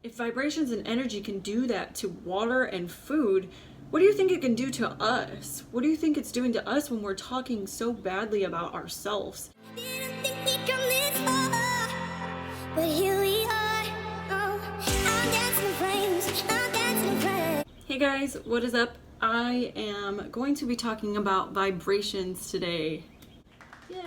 If vibrations and energy can do that to water and food, what do you think it can do to us? What do you think it's doing to us when we're talking so badly about ourselves? Didn't think we'd come this far, but here we are. Oh, I'm dancing in flames. I'm dancing in flames. Hey guys, what is up? I am going to be talking about vibrations today. Yay!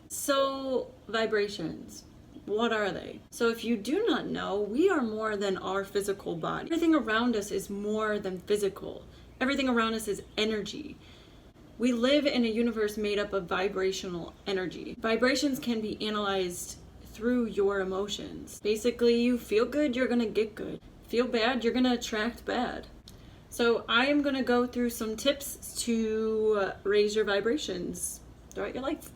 So, vibrations. What are they? So if you do not know, we are more than our physical body. Everything around us is more than physical. Everything around us is energy. We live in a universe made up of vibrational energy. Vibrations can be analyzed through your emotions. Basically, you feel good, you're gonna get good. Feel bad, you're gonna attract bad. So I am gonna go through some tips to raise your vibrations throughout your life.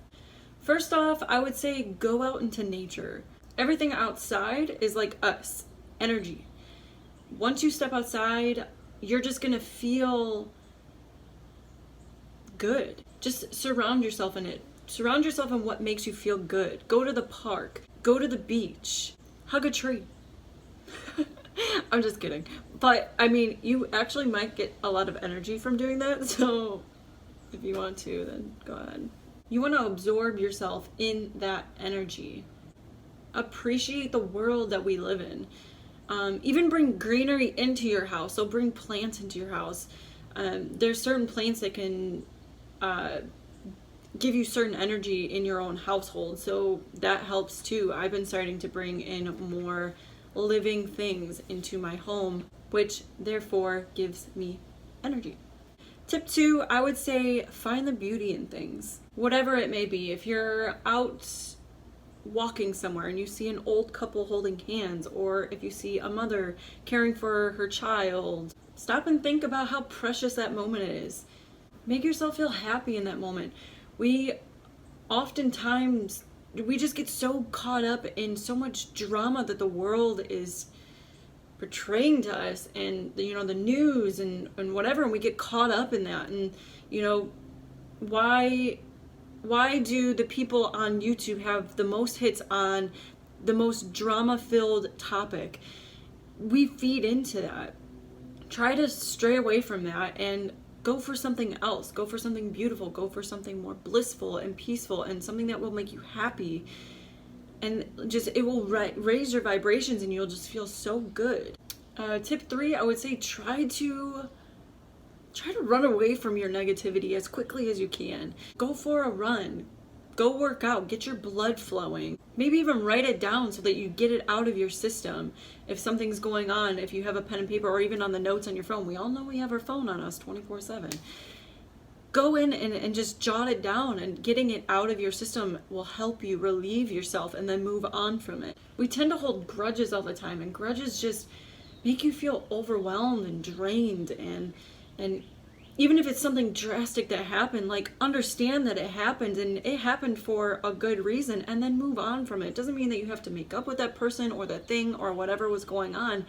First off, I would say go out into nature. Everything outside is like us, energy. Once you step outside, you're just gonna feel good. Just surround yourself in it. Surround yourself in what makes you feel good. Go to the park, go to the beach, hug a tree. I'm just kidding. But I mean, you actually might get a lot of energy from doing that. So if you want to, then go ahead. You want to absorb yourself in that energy. Appreciate the world that we live in. Even bring greenery into your house. So bring plants into your house. There's certain plants that can give you certain energy in your own household. So that helps too. I've been starting to bring in more living things into my home, which therefore gives me energy. Tip 2, I would say find the beauty in things. Whatever it may be. If you're out walking somewhere and you see an old couple holding hands, or if you see a mother caring for her child, stop and think about how precious that moment is. Make yourself feel happy in that moment. We just get so caught up in so much drama that the world is portraying to us, and the news and whatever, and we get caught up in that. And why do the people on YouTube have the most hits on the most drama-filled topic? We feed into that. Try to stray away from that and go for something else. Go for something beautiful. Go for something more blissful and peaceful, and something that will make you happy. And it will raise your vibrations, and you'll just feel so good. Tip 3, I would say try to run away from your negativity as quickly as you can. Go for a run. Go work out. Get your blood flowing. Maybe even write it down so that you get it out of your system. If something's going on, if you have a pen and paper, or even on the notes on your phone. We all know we have our phone on us 24/7. Go in and just jot it down, and getting it out of your system will help you relieve yourself and then move on from it. We tend to hold grudges all the time, and grudges just make you feel overwhelmed and drained. And even if it's something drastic that happened, like, understand that it happened, and it happened for a good reason, and then move on from it. It doesn't mean that you have to make up with that person or that thing or whatever was going on,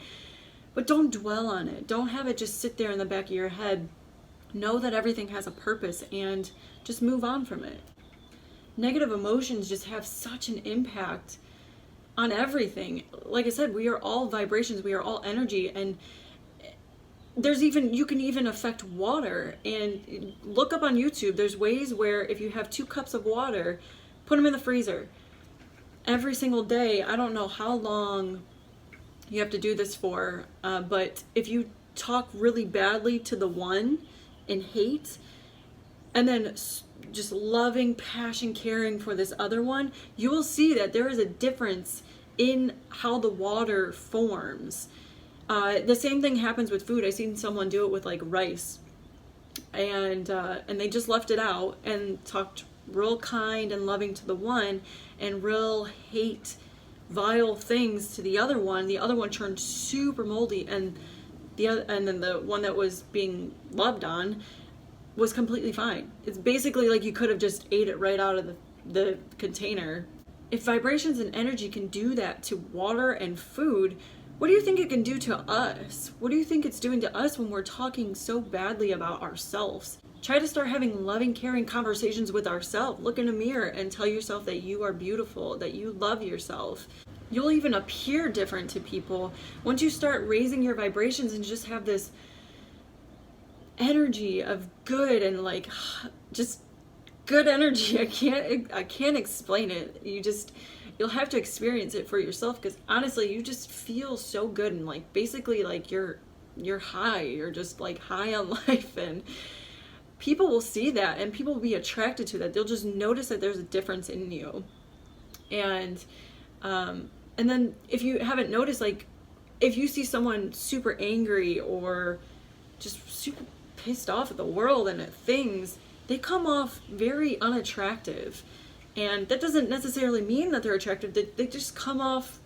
but don't dwell on it. Don't have it just sit there in the back of your head. Know that everything has a purpose, and just move on from it. Negative emotions just have such an impact on everything. Like I said, we are all vibrations, we are all energy, and you can even affect water. And look up on YouTube, there's ways where if you have 2 cups of water, put them in the freezer every single day. I don't know how long you have to do this for, but if you talk really badly to the one and hate, and then just loving, passion, caring for this other one, you will see that there is a difference in how the water forms. The same thing happens with food. I seen someone do it with like rice, and they just left it out and talked real kind and loving to the one, and real hate, vile things to the other one. The other one turned super moldy, and then the one that was being loved on was completely fine. It's basically like you could have just ate it right out of the container. If vibrations and energy can do that to water and food, what do you think it can do to us? What do you think it's doing to us when we're talking so badly about ourselves? Try to start having loving, caring conversations with ourselves. Look in a mirror and tell yourself that you are beautiful, that you love yourself. You'll even appear different to people once you start raising your vibrations and just have this energy of good and like just good energy. I can't explain it. You'll have to experience it for yourself, because honestly you just feel so good, and like basically like you're high. You're just like high on life, and people will see that and people will be attracted to that. They'll just notice that there's a difference in you. And then if you haven't noticed, like if you see someone super angry or just super pissed off at the world and at things, they come off very unattractive. And that doesn't necessarily mean that they're attractive. They just come off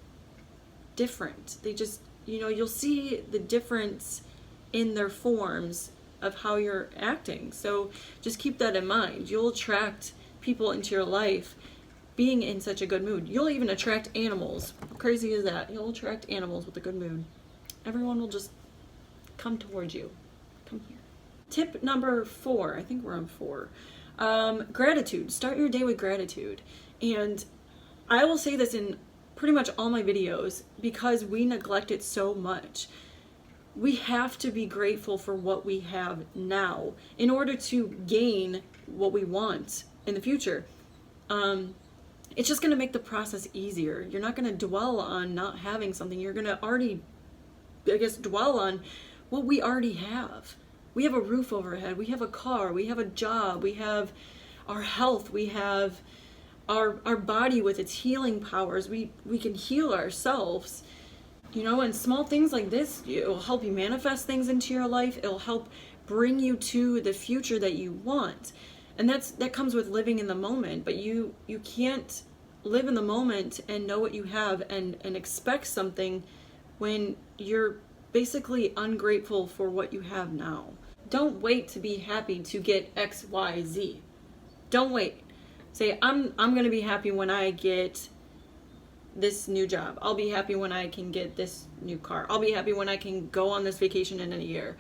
different. They just, you'll see the difference in their forms of how you're acting. So just keep that in mind. You'll attract people into your life being in such a good mood. You'll even attract animals. How crazy is that? You'll attract animals with a good mood. Everyone will just come towards you. Come here. Tip number 4. I think we're on 4. Gratitude. Start your day with gratitude. And I will say this in pretty much all my videos because we neglect it so much. We have to be grateful for what we have now in order to gain what we want in the future. It's just going to make the process easier. You're not going to dwell on not having something. You're going to already, dwell on what we already have. We have a roof over our head. We have a car. We have a job. We have our health. We have our body with its healing powers. We can heal ourselves. And small things like this, it will help you manifest things into your life. It'll help bring you to the future that you want. And that comes with living in the moment. But you can't live in the moment and know what you have and expect something when you're basically ungrateful for what you have now. Don't wait to be happy to get X, Y, Z. Don't wait. Say, I'm going to be happy when I get this new job. I'll be happy when I can get this new car. I'll be happy when I can go on this vacation in a year.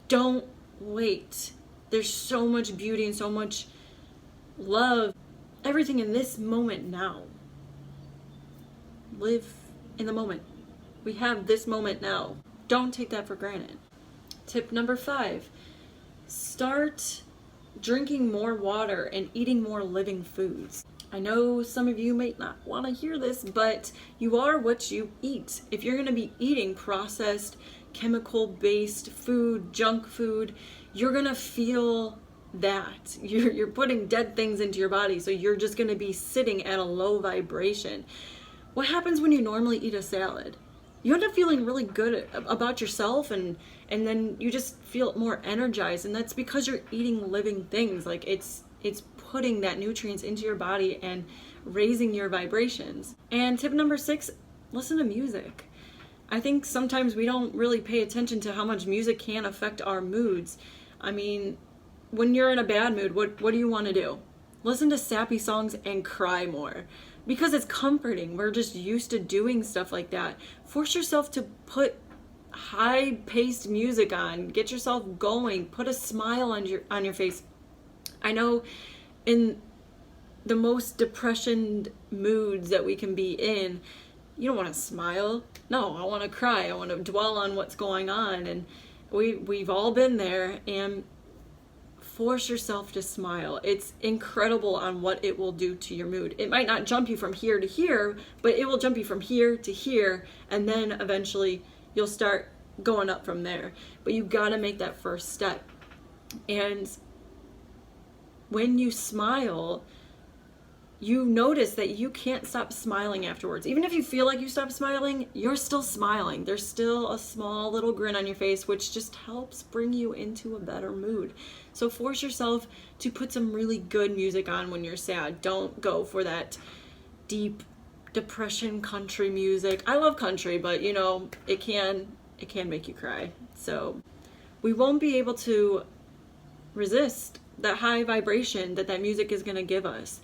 Don't wait. There's so much beauty and so much love. Everything in this moment now. Live in the moment. We have this moment now. Don't take that for granted. Tip number 5, start drinking more water and eating more living foods. I know some of you may not want to hear this, but you are what you eat. If you're going to be eating processed, chemical-based food, junk food, you're going to feel that. You're putting dead things into your body, so you're just going to be sitting at a low vibration. What happens when you normally eat a salad? You end up feeling really good about yourself, and then you just feel more energized, and that's because you're eating living things. Like it's putting that nutrients into your body and raising your vibrations. And tip number 6, listen to music. I think sometimes we don't really pay attention to how much music can affect our moods. I mean, when you're in a bad mood, what do you want to do? Listen to sappy songs and cry more. Because it's comforting. We're just used to doing stuff like that. Force yourself to put high-paced music on. Get yourself going. Put a smile on your face. I know in the most depression moods that we can be in, you don't want to smile. No, I want to cry. I want to dwell on what's going on. And we've all been there. And force yourself to smile. It's incredible on what it will do to your mood. It might not jump you from here to here, but it will jump you from here to here, and then eventually you'll start going up from there. But you gotta make that first step. And when you smile, you notice that you can't stop smiling afterwards. Even if you feel like you stop smiling, you're still smiling. There's still a small little grin on your face, which just helps bring you into a better mood. So force yourself to put some really good music on when you're sad. Don't go for that deep depression country music. I love country, but it can make you cry. So we won't be able to resist that high vibration that music is going to give us.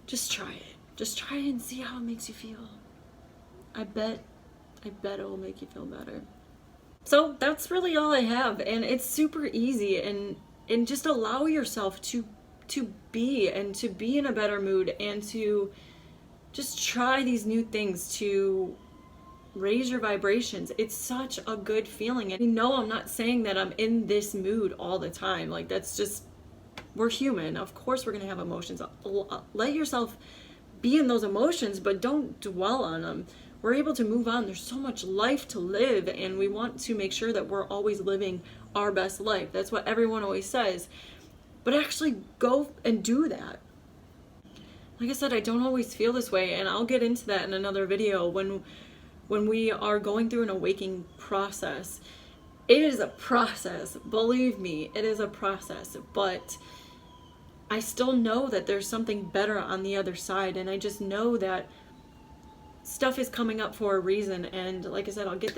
Just try it. Just try it and see how it makes you feel. I bet it will make you feel better. So that's really all I have, and it's super easy, and just allow yourself to be in a better mood and to just try these new things to raise your vibrations. It's such a good feeling. And you know, I'm not saying that I'm in this mood all the time. Like, that's just, we're human. Of course we're gonna have emotions. Let yourself be in those emotions, but don't dwell on them. We're able to move on. There's so much life to live, and we want to make sure that we're always living our best life. That's what everyone always says. But actually go and do that. Like I said, I don't always feel this way, and I'll get into that in another video. When we are going through an awakening process, it is a process. Believe me, it is a process. But I still know that there's something better on the other side, and I just know that stuff is coming up for a reason. And like I said, I'll get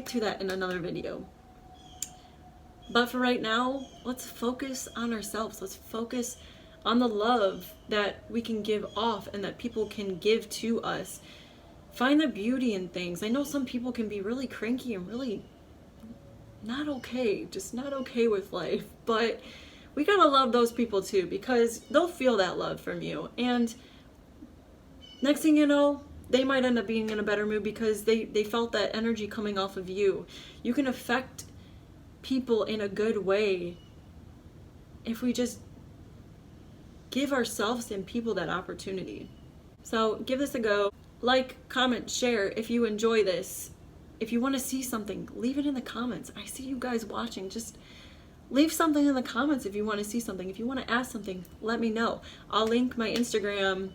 to that in another video. But for right now, let's focus on ourselves. Let's focus on the love that we can give off and that people can give to us. Find the beauty in things. I know some people can be really cranky and really not okay, just not okay with life, but we gotta love those people too, because they'll feel that love from you. And next thing you know, they might end up being in a better mood because they felt that energy coming off of you. You can affect people in a good way if we just give ourselves and people that opportunity. So give this a go. Like, comment, share if you enjoy this. If you want to see something, leave it in the comments. I see you guys watching. Just leave something in the comments if you want to see something. If you want to ask something, let me know. I'll link my Instagram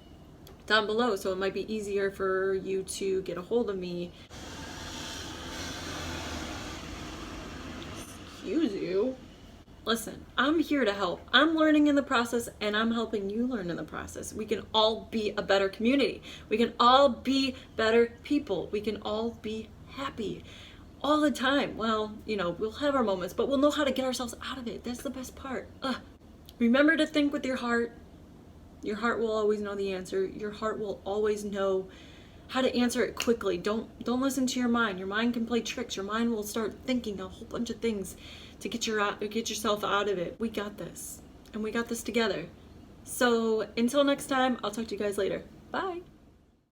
down below, so it might be easier for you to get a hold of me. Excuse you. Listen, I'm here to help. I'm learning in the process, and I'm helping you learn in the process. We can all be a better community. We can all be better people. We can all be happy all the time. Well, you know, we'll have our moments, but we'll know how to get ourselves out of it. That's the best part. Remember to think with your heart. Your heart will always know the answer. Your heart will always know how to answer it quickly. Don't listen to your mind. Your mind can play tricks. Your mind will start thinking a whole bunch of things to get yourself out of it. We got this, and we got this together. So until next time, I'll talk to you guys later. Bye.